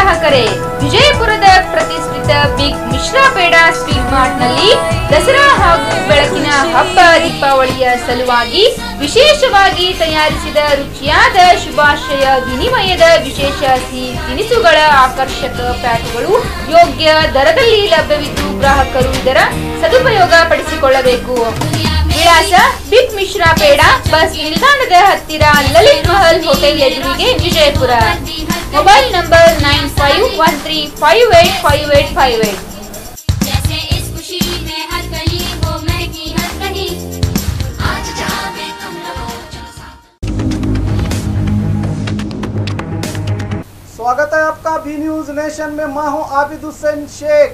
ಗ್ರಾಹಕರೇ, ವಿಜಯಪುರದ ಪ್ರತಿಷ್ಠಿತ ಬಿಗ್ ಮಿಶ್ರಾ ಪೇಡ ಸ್ವೀಟ್ ಮಾರ್ಟ್ನಲ್ಲಿ ದಸರಾ ಹಾಗೂ ಬೆಳಕಿನ ಹಬ್ಬ ದೀಪಾವಳಿಯ ಸಲುವಾಗಿ ವಿಶೇಷವಾಗಿ ತಯಾರಿಸಿದ ರುಚಿಯಾದ ಶುಭಾಶಯ ವಿನಿಮಯದ ವಿಶೇಷ ಸಿಹಿ ತಿನಿಸುಗಳ ಆಕರ್ಷಕ ಪ್ಯಾಕ್ಗಳು ಯೋಗ್ಯ ದರದಲ್ಲಿ ಲಭ್ಯವಿದ್ದು ಗ್ರಾಹಕರು ಇದರ ಸದುಪಯೋಗ ಪಡಿಸಿಕೊಳ್ಳಬೇಕು. ವಿಳಾಸ ಬಿಗ್ ಮಿಶ್ರಾ ಪೇಡ, ಬಸ್ ನಿಲ್ದಾಣದ ಹತ್ತಿರ, ಲಲಿತ್ ಮಹಲ್ ಹೋಟೆಲ್ ಎದುರಿಗೆ, ವಿಜಯಪುರ. Mobile number 9513585858. स्वागत है आपका बी न्यूज नेशन में। मैं हूं आबिद हुसैन शेख।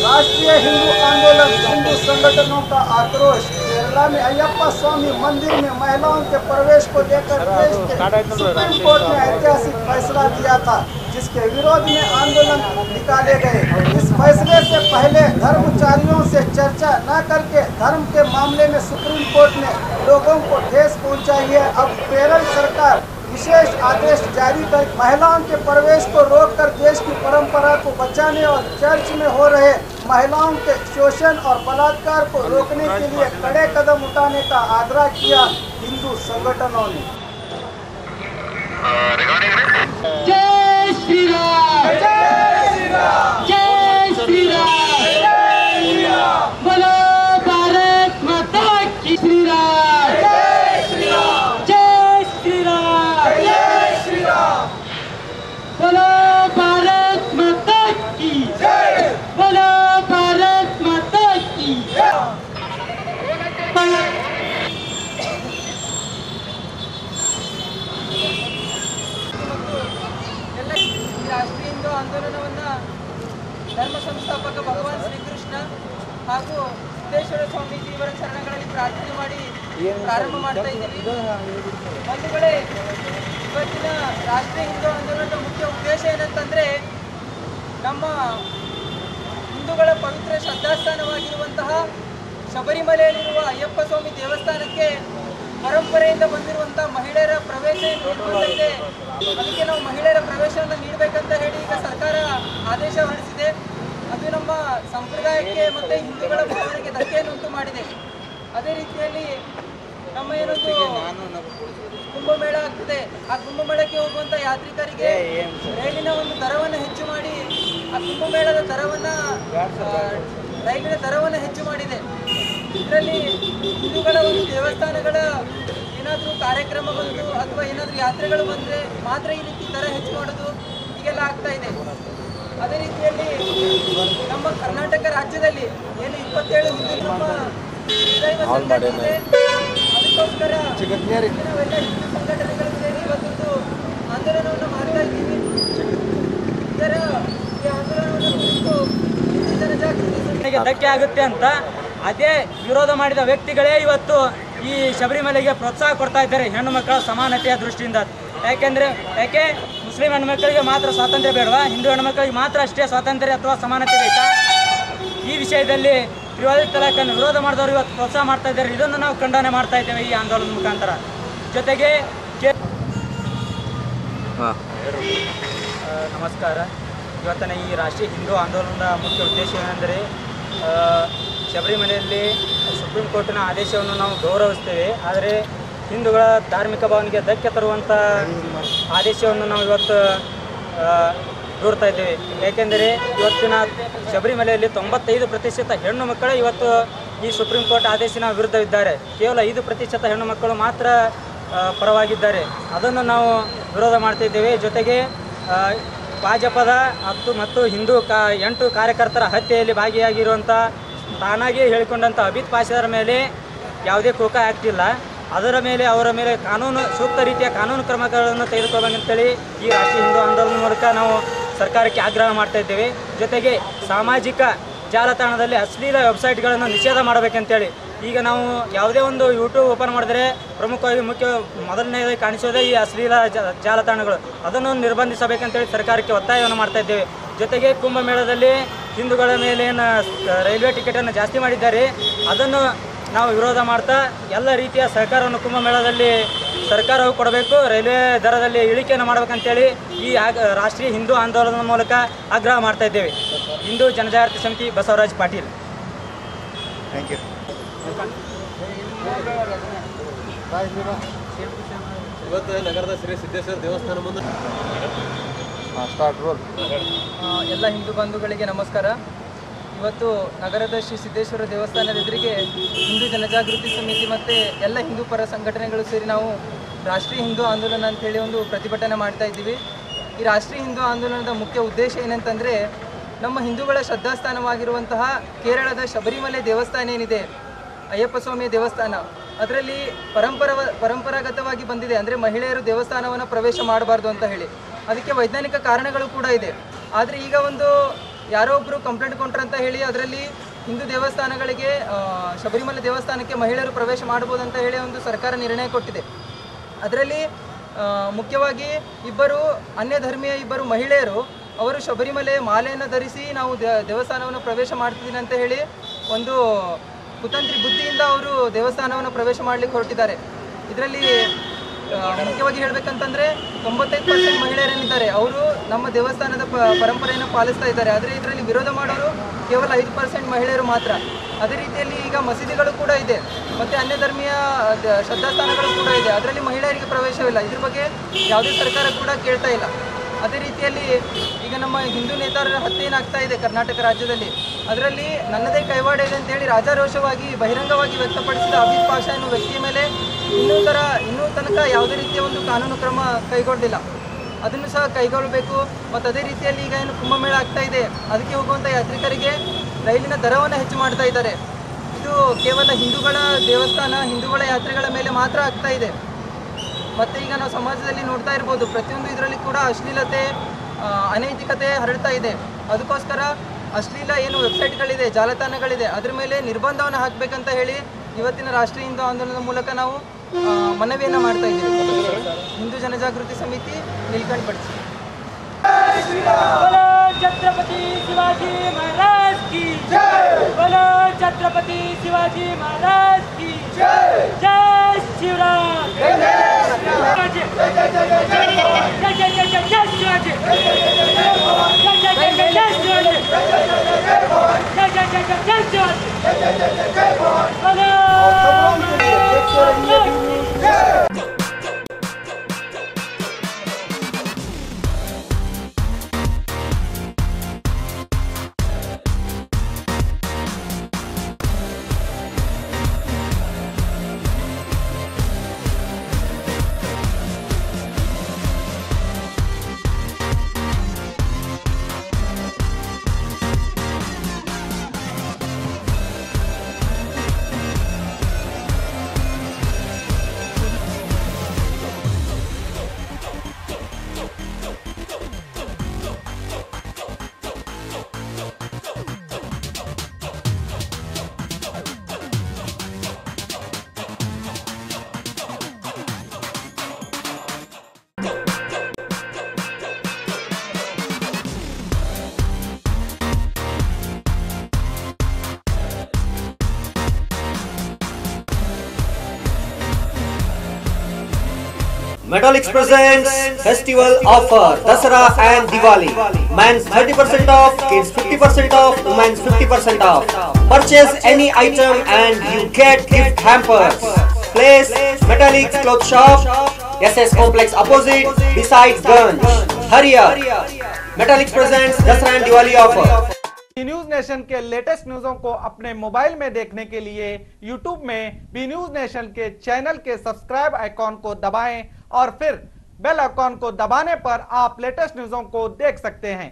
राष्ट्रीय हिंदू आंदोलन हिंदू संगठनों का आक्रोश। केरला में अयप्पा स्वामी मंदिर में महिलाओं के प्रवेश को लेकर देश के सुप्रीम कोर्ट ने ऐतिहासिक फैसला दिया था, जिसके विरोध में आंदोलन निकाले गए। इस फैसले से पहले धर्मचारियों से चर्चा न करके धर्म के मामले में सुप्रीम कोर्ट ने लोगों को ठेस पहुँचाई है। अब केरल सरकार विशेष आदेश जारी कर महिलाओं के प्रवेश को रोककर देश की परंपरा को बचाने और चर्च में हो रहे महिलाओं के शोषण और बलात्कार को रोकने के लिए कड़े कदम उठाने का आग्रह किया हिंदू संगठनों ने। जय श्री राम, जय श्री राम, जय श्री राम, जय श्री राम। बोलो भारत माता की। श्री राम, जय श्री राम, जय श्री राम, जय श्री राम। बोलो भारत माता की जय, बोलो भारत माता की जय। ರಾಷ್ಟ್ರೀಯ ಹಿಂದೂ ಆಂದೋಲನವನ್ನು ಧರ್ಮ ಸಂಸ್ಥಾಪಕ ಭಗವಾನ್ ಶ್ರೀಕೃಷ್ಣ ಹಾಗೂ ಸಿದ್ದೇಶ್ವರ ಸ್ವಾಮೀಜಿ ಇವರ ಚರಣಗಳಲ್ಲಿ ಪ್ರಾರ್ಥನೆ ಮಾಡಿ ಪ್ರಾರಂಭ ಮಾಡ್ತಾ ಇದ್ದೀವಿ. ಬಂಧುಗಳೇ, ಇವತ್ತಿನ ರಾಷ್ಟ್ರೀಯ ಹಿಂದೂ ಆಂದೋಲನದ ಮುಖ್ಯ ಉದ್ದೇಶ ಏನಂತಂದರೆ, ನಮ್ಮ ಹಿಂದೂಗಳ ಪವಿತ್ರ ಶ್ರದ್ಧಾಸ್ಥಾನವಾಗಿರುವಂತಹ ಶಬರಿಮಲೆಯಲ್ಲಿರುವ ಅಯ್ಯಪ್ಪ ಸ್ವಾಮಿ ದೇವಸ್ಥಾನಕ್ಕೆ ಪರಂಪರೆಯಿಂದ ಬಂದಿರುವಂಥ ಮಹಿಳೆಯರ ಪ್ರವೇಶ ನಿರ್ಬಂಧ ಇದೆ. ಅದಕ್ಕೆ ನಾವು ಮಹಿಳೆಯರ ಪ್ರವೇಶವನ್ನು ನೀಡಬೇಕಂತ ಹೇಳಿ ಈಗ ಸರ್ಕಾರ ಆದೇಶ ಹೊರಡಿಸಿದೆ. ಅದು ನಮ್ಮ ಸಂಪ್ರದಾಯಕ್ಕೆ ಮತ್ತು ಹಿಂದೂಗಳ ಭಾವನೆಗೆ ಧಕ್ಕೆಯನ್ನುಂಟು ಮಾಡಿದೆ. ಅದೇ ರೀತಿಯಲ್ಲಿ ನಮ್ಮ ಏನೊಂದು ಕುಂಭಮೇಳ ಆಗ್ತದೆ, ಆ ಕುಂಭಮೇಳಕ್ಕೆ ಹೋಗುವಂಥ ಯಾತ್ರಿಕರಿಗೆ ರೈಲಿನ ಒಂದು ದರವನ್ನು ಹೆಚ್ಚು ಮಾಡಿ ಆ ಕುಂಭಮೇಳದ ದರವನ್ನು ರೈಲಿನ ದರವನ್ನು ಹೆಚ್ಚು ಮಾಡಿದೆ. ಇದರಲ್ಲಿ ಹಿಂದೂಗಳ ಒಂದು ದೇವಸ್ಥಾನಗಳ ಏನಾದರೂ ಕಾರ್ಯಕ್ರಮ ಬಂದು ಅಥವಾ ಏನಾದರೂ ಯಾತ್ರೆಗಳು ಬಂದರೆ ಮಾತ್ರ ಈ ರೀತಿ ದರ ಹೆಚ್ಚು ಮಾಡೋದು ಹೀಗೆಲ್ಲ ಆಗ್ತಾ ಇದೆ. ಅದೇ ರೀತಿಯಲ್ಲಿ ನಮ್ಮ ಕರ್ನಾಟಕ ರಾಜ್ಯದಲ್ಲಿ ಏನು 27 ಹಿಂದೂ ನಮ್ಮ ದೈವ ಸಂಘಟನೆ ಇದೆ, ಅದಕ್ಕೋಸ್ಕರ ನಾವೆಲ್ಲ ಹಿಂದೂ ಸಂಘಟನೆಗಳ ಸೇರಿ ಇವತ್ತೊಂದು ಆಂದೋಲನವನ್ನು ಮಾಡ್ತಾ ಇದ್ದೀವಿ. ಇದರ ಈ ಆಂದೋಲನವನ್ನು ಕುರಿತು ಜನಜಾಗೃತಿ ಧಕ್ಕೆ ಆಗುತ್ತೆ ಅಂತ ಅದೇ ವಿರೋಧ ಮಾಡಿದ ವ್ಯಕ್ತಿಗಳೇ ಇವತ್ತು ಈ ಶಬರಿಮಲೆಗೆ ಪ್ರೋತ್ಸಾಹ ಕೊಡ್ತಾ ಇದ್ದಾರೆ, ಹೆಣ್ಣು ಮಕ್ಕಳ ಸಮಾನತೆಯ ದೃಷ್ಟಿಯಿಂದ. ಯಾಕೆ ಮುಸ್ಲಿಂ ಹೆಣ್ಮಕ್ಳಿಗೆ ಮಾತ್ರ ಸ್ವಾತಂತ್ರ್ಯ ಬೇಡವಾ, ಹಿಂದೂ ಹೆಣ್ಮಕ್ಳಿಗೆ ಮಾತ್ರ ಅಷ್ಟೇ ಸ್ವಾತಂತ್ರ್ಯ ಅಥವಾ ಸಮಾನತೆ ಬೇಕಾ? ಈ ವಿಷಯದಲ್ಲಿ ತ್ರಿವಳಿ ತಲಾಖನ್ನು ವಿರೋಧ ಮಾಡಿದವರು ಇವತ್ತು ಪ್ರೋತ್ಸಾಹ ಮಾಡ್ತಾ ಇದ್ದಾರೆ. ಇದನ್ನು ನಾವು ಖಂಡನೆ ಮಾಡ್ತಾ ಇದ್ದೇವೆ ಈ ಆಂದೋಲನದ ಮುಖಾಂತರ. ಜೊತೆಗೆ ನಮಸ್ಕಾರ. ಇವತ್ತಿನ ಈ ರಾಷ್ಟ್ರೀಯ ಹಿಂದೂ ಆಂದೋಲನದ ಮುಖ್ಯ ಉದ್ದೇಶ ಏನೆಂದರೆ, ಶಬರಿಮಲೆಯಲ್ಲಿ ಸುಪ್ರೀಂ ಕೋರ್ಟಿನ ಆದೇಶವನ್ನು ನಾವು ಗೌರವಿಸ್ತೇವೆ, ಆದರೆ ಹಿಂದೂಗಳ ಧಾರ್ಮಿಕ ಭಾವನೆಗೆ ಧಕ್ಕೆ ತರುವಂಥ ಆದೇಶವನ್ನು ನಾವು ಇವತ್ತು ದೂರ್ತಾ ಇದ್ದೇವೆ. ಏಕೆಂದರೆ ಇವತ್ತಿನ ಶಬರಿಮಲೆಯಲ್ಲಿ 95% ಹೆಣ್ಣು ಮಕ್ಕಳೇ ಇವತ್ತು ಈ ಸುಪ್ರೀಂ ಕೋರ್ಟ್ ಆದೇಶನ ವಿರುದ್ಧವಿದ್ದಾರೆ. ಕೇವಲ 5% ಹೆಣ್ಣು ಮಕ್ಕಳು ಮಾತ್ರ ಪರವಾಗಿದ್ದಾರೆ. ಅದನ್ನು ನಾವು ವಿರೋಧ ಮಾಡ್ತಿದ್ದೇವೆ. ಜೊತೆಗೆ ಭಾಜಪದ ಮತ್ತು ಹಿಂದೂ 8 ಕಾರ್ಯಕರ್ತರ ಹತ್ಯೆಯಲ್ಲಿ ಭಾಗಿಯಾಗಿರುವಂಥ ತಾನಾಗಿಯೇ ಹೇಳಿಕೊಂಡಂಥ ಅಬಿದ್ ಪಾಷಾರ ಮೇಲೆ ಯಾವುದೇ ಕೋಕ ಆಗ್ತಿಲ್ಲ. ಅದರ ಮೇಲೆ ಅವರ ಮೇಲೆ ಸೂಕ್ತ ರೀತಿಯ ಕಾನೂನು ಕ್ರಮಗಳನ್ನು ತೆಗೆದುಕೊಳ್ಳಬೇಕಂತೇಳಿ ಈ ರಾಷ್ಟ್ರೀಯ ಹಿಂದೂ ಆಂದೋಲನದ ಮೂಲಕ ನಾವು ಸರ್ಕಾರಕ್ಕೆ ಆಗ್ರಹ ಮಾಡ್ತಾ ಇದ್ದೇವೆ. ಜೊತೆಗೆ ಸಾಮಾಜಿಕ ಜಾಲತಾಣದಲ್ಲಿ ಅಶ್ಲೀಲ ವೆಬ್ಸೈಟ್ಗಳನ್ನು ನಿಷೇಧ ಮಾಡಬೇಕಂತೇಳಿ ಈಗ ನಾವು ಯಾವುದೇ ಒಂದು ಯೂಟ್ಯೂಬ್ ಓಪನ್ ಮಾಡಿದ್ರೆ ಪ್ರಮುಖವಾಗಿ ಮೊದಲನೇದಾಗಿ ಕಾಣಿಸೋದೇ ಈ ಅಶ್ಲೀಲ ಜಾಲತಾಣಗಳು. ಅದನ್ನು ನಿರ್ಬಂಧಿಸಬೇಕಂತೇಳಿ ಸರ್ಕಾರಕ್ಕೆ ಒತ್ತಾಯವನ್ನು ಮಾಡ್ತಾ ಇದ್ದೇವೆ. ಜೊತೆಗೆ ಕುಂಭಮೇಳದಲ್ಲಿ ಹಿಂದೂಗಳ ಮೇಲೆ ರೈಲ್ವೆ ಟಿಕೆಟನ್ನು ಜಾಸ್ತಿ ಮಾಡಿದ್ದಾರೆ, ಅದನ್ನು ನಾವು ವಿರೋಧ ಮಾಡ್ತಾ ಎಲ್ಲ ರೀತಿಯ ಸಹಕಾರವನ್ನು ಕುಂಭಮೇಳದಲ್ಲಿ ಸರ್ಕಾರವು ಕೊಡಬೇಕು, ರೈಲ್ವೆ ದರದಲ್ಲಿ ಇಳಿಕೆಯನ್ನು ಮಾಡಬೇಕಂತೇಳಿ ಈ ರಾಷ್ಟ್ರೀಯ ಹಿಂದೂ ಆಂದೋಲನದ ಮೂಲಕ ಆಗ್ರಹ ಮಾಡ್ತಾ ಇದ್ದೇವೆ. ಹಿಂದೂ ಜನಜಾಗೃತಿ ಸಮಿತಿ ಬಸವರಾಜ್ ಪಾಟೀಲ್. Thank you. ಇವತ್ತು ನಗರದ ಶ್ರೀ ಸಿದ್ದೇಶ್ವರ ದೇವಸ್ಥಾನ ಮುಂದೆ ಎಲ್ಲ ಹಿಂದೂ ಬಂಧುಗಳಿಗೆ ನಮಸ್ಕಾರ. ಇವತ್ತು ನಗರದ ಶ್ರೀ ಸಿದ್ದೇಶ್ವರ ದೇವಸ್ಥಾನದ ಎದುರಿಗೆ ಹಿಂದೂ ಜನಜಾಗೃತಿ ಸಮಿತಿ ಮತ್ತು ಎಲ್ಲ ಹಿಂದೂ ಪರ ಸಂಘಟನೆಗಳು ಸೇರಿ ನಾವು ರಾಷ್ಟ್ರೀಯ ಹಿಂದೂ ಆಂದೋಲನ ಅಂತೇಳಿ ಒಂದು ಪ್ರತಿಭಟನೆ ಮಾಡ್ತಾ ಇದ್ದೀವಿ. ಈ ರಾಷ್ಟ್ರೀಯ ಹಿಂದೂ ಆಂದೋಲನದ ಮುಖ್ಯ ಉದ್ದೇಶ ಏನಂತಂದರೆ, ನಮ್ಮ ಹಿಂದೂಗಳ ಶ್ರದ್ಧಾಸ್ಥಾನವಾಗಿರುವಂತಹ ಕೇರಳದ ಶಬರಿಮಲೆ ದೇವಸ್ಥಾನ ಏನಿದೆ, ಅಯ್ಯಪ್ಪ ಸ್ವಾಮಿಯ ದೇವಸ್ಥಾನ, ಅದರಲ್ಲಿ ಪರಂಪರಾಗತವಾಗಿ ಬಂದಿದೆ ಅಂದರೆ ಮಹಿಳೆಯರು ದೇವಸ್ಥಾನವನ್ನು ಪ್ರವೇಶ ಮಾಡಬಾರ್ದು ಅಂತ ಹೇಳಿ. ಅದಕ್ಕೆ ವೈಜ್ಞಾನಿಕ ಕಾರಣಗಳು ಕೂಡ ಇದೆ. ಆದರೆ ಈಗ ಒಂದು ಯಾರೋ ಒಬ್ಬರು ಕಂಪ್ಲೇಂಟ್ ಕೊಟ್ಟರು ಅಂತ ಹೇಳಿ ಅದರಲ್ಲಿ ಹಿಂದೂ ದೇವಸ್ಥಾನಗಳಿಗೆ ಶಬರಿಮಲೆ ದೇವಸ್ಥಾನಕ್ಕೆ ಮಹಿಳೆಯರು ಪ್ರವೇಶ ಮಾಡ್ಬೋದು ಅಂತ ಹೇಳಿ ಒಂದು ಸರ್ಕಾರ ನಿರ್ಣಯ ಕೊಟ್ಟಿದೆ. ಅದರಲ್ಲಿ ಮುಖ್ಯವಾಗಿ ಅನ್ಯ ಧರ್ಮೀಯ ಇಬ್ಬರು ಮಹಿಳೆಯರು ಅವರು ಶಬರಿಮಲೆ ಮಾಲೆಯನ್ನು ಧರಿಸಿ ನಾವು ದೇವಸ್ಥಾನವನ್ನು ಪ್ರವೇಶ ಮಾಡ್ತಿದ್ದೀನಿ ಅಂತ ಹೇಳಿ ಒಂದು ಕುತಂತ್ರಿ ಬುದ್ಧಿಯಿಂದ ಅವರು ದೇವಸ್ಥಾನವನ್ನು ಪ್ರವೇಶ ಮಾಡಲಿಕ್ಕೆ ಹೊರಟಿದ್ದಾರೆ. ಇದರಲ್ಲಿ ಮುಖ್ಯವಾಗಿ ಹೇಳಬೇಕಂತಂದರೆ 95% ಮಹಿಳೆಯರೇನಿದ್ದಾರೆ ಅವರು ನಮ್ಮ ದೇವಸ್ಥಾನದ ಪರಂಪರೆಯನ್ನು ಪಾಲಿಸ್ತಾ ಇದ್ದಾರೆ. ಆದರೆ ಇದರಲ್ಲಿ ವಿರೋಧ ಮಾಡೋರು ಕೇವಲ 5% ಮಹಿಳೆಯರು ಮಾತ್ರ. ಅದೇ ರೀತಿಯಲ್ಲಿ ಈಗ ಮಸೀದಿಗಳು ಕೂಡ ಇದೆ ಮತ್ತು ಅನ್ಯ ಧರ್ಮೀಯ ಶ್ರದ್ಧಾಸ್ಥಾನಗಳು ಕೂಡ ಇದೆ, ಅದರಲ್ಲಿ ಮಹಿಳೆಯರಿಗೆ ಪ್ರವೇಶವಿಲ್ಲ. ಇದ್ರ ಬಗ್ಗೆ ಯಾವುದೇ ಸರ್ಕಾರ ಕೂಡ ಕೇಳ್ತಾ ಇಲ್ಲ. ಅದೇ ರೀತಿಯಲ್ಲಿ ಈಗ ನಮ್ಮ ಹಿಂದೂ ನೇತಾರರ ಹತ್ಯೆ ಏನಾಗ್ತಾ ಇದೆ ಕರ್ನಾಟಕ ರಾಜ್ಯದಲ್ಲಿ, ಅದರಲ್ಲಿ ನನ್ನದೇ ಕೈವಾಡ ಇದೆ ಅಂತೇಳಿ ರಾಜಾರೋಷವಾಗಿ ಬಹಿರಂಗವಾಗಿ ವ್ಯಕ್ತಪಡಿಸಿದ ಅಬೀದ್ ಪಾಷಾ ಎನ್ನುವ ವ್ಯಕ್ತಿಯ ಮೇಲೆ ಇನ್ನೂ ತನಕ ಯಾವುದೇ ರೀತಿಯ ಒಂದು ಕಾನೂನು ಕ್ರಮ ಕೈಗೊಂಡಿಲ್ಲ. ಅದನ್ನು ಸಹ ಕೈಗೊಳ್ಳಬೇಕು. ಮತ್ತು ಅದೇ ರೀತಿಯಲ್ಲಿ ಈಗ ಏನು ಕುಂಭಮೇಳ ಆಗ್ತಾ ಇದೆ, ಅದಕ್ಕೆ ಹೋಗುವಂಥ ಯಾತ್ರಿಕರಿಗೆ ರೈಲಿನ ದರವನ್ನು ಹೆಚ್ಚು ಮಾಡ್ತಾ ಇದ್ದಾರೆ. ಇದು ಕೇವಲ ಹಿಂದೂಗಳ ದೇವಸ್ಥಾನ, ಹಿಂದೂಗಳ ಯಾತ್ರೆಗಳ ಮೇಲೆ ಮಾತ್ರ ಆಗ್ತಾ ಇದೆ. ಮತ್ತು ಈಗ ನಾವು ಸಮಾಜದಲ್ಲಿ ನೋಡ್ತಾ ಇರ್ಬೋದು, ಪ್ರತಿಯೊಂದು ಇದರಲ್ಲಿ ಕೂಡ ಅಶ್ಲೀಲತೆ, ಅನೈತಿಕತೆ ಹರಡ್ತಾ ಇದೆ. ಅದಕ್ಕೋಸ್ಕರ ಅಶ್ಲೀಲ ಏನು ವೆಬ್ಸೈಟ್ಗಳಿದೆ, ಜಾಲತಾಣಗಳಿದೆ, ಅದ್ರ ಮೇಲೆ ನಿರ್ಬಂಧವನ್ನು ಹಾಕಬೇಕಂತ ಹೇಳಿ ಇವತ್ತಿನ ರಾಷ್ಟ್ರೀಯ ಹಿಂದೂ ಆಂದೋಲನದ ಮೂಲಕ ನಾವು ಮನವಿಯನ್ನು ಮಾಡ್ತಾ ಇದ್ದೀವಿ. ಹಿಂದೂ ಜನಜಾಗೃತಿ ಸಮಿತಿ ನೀಲ್ಕಂಠ ಪಡಿಸಿ. छत्रपति शिवाजी महाराज की जय। बोलो छत्रपति शिवाजी महाराज की जय। जय श्री राम। जय जय शिवाजी। जय जय जय शिवाजी। जय जय जय शिवाजी। जय जय जय बोलो Metallics presents festival offer Dasara and Diwali. Men's 30% off, kids 50% off, women's 50% off. Purchase any item and you get gift hampers. Place Metallics Cloth Shop, SS Complex opposite, beside Ganj. Hurry up! Metallics presents Dasara and Diwali offer. B news nation के latest न्यूज़ों को अपने mobile में देखने के लिए YouTube में B news nation के चैनल के सब्सक्राइब आइकॉन को दबाएं और फिर बेल आइकॉन को दबाने पर आप लेटेस्ट न्यूज़ों को देख सकते हैं।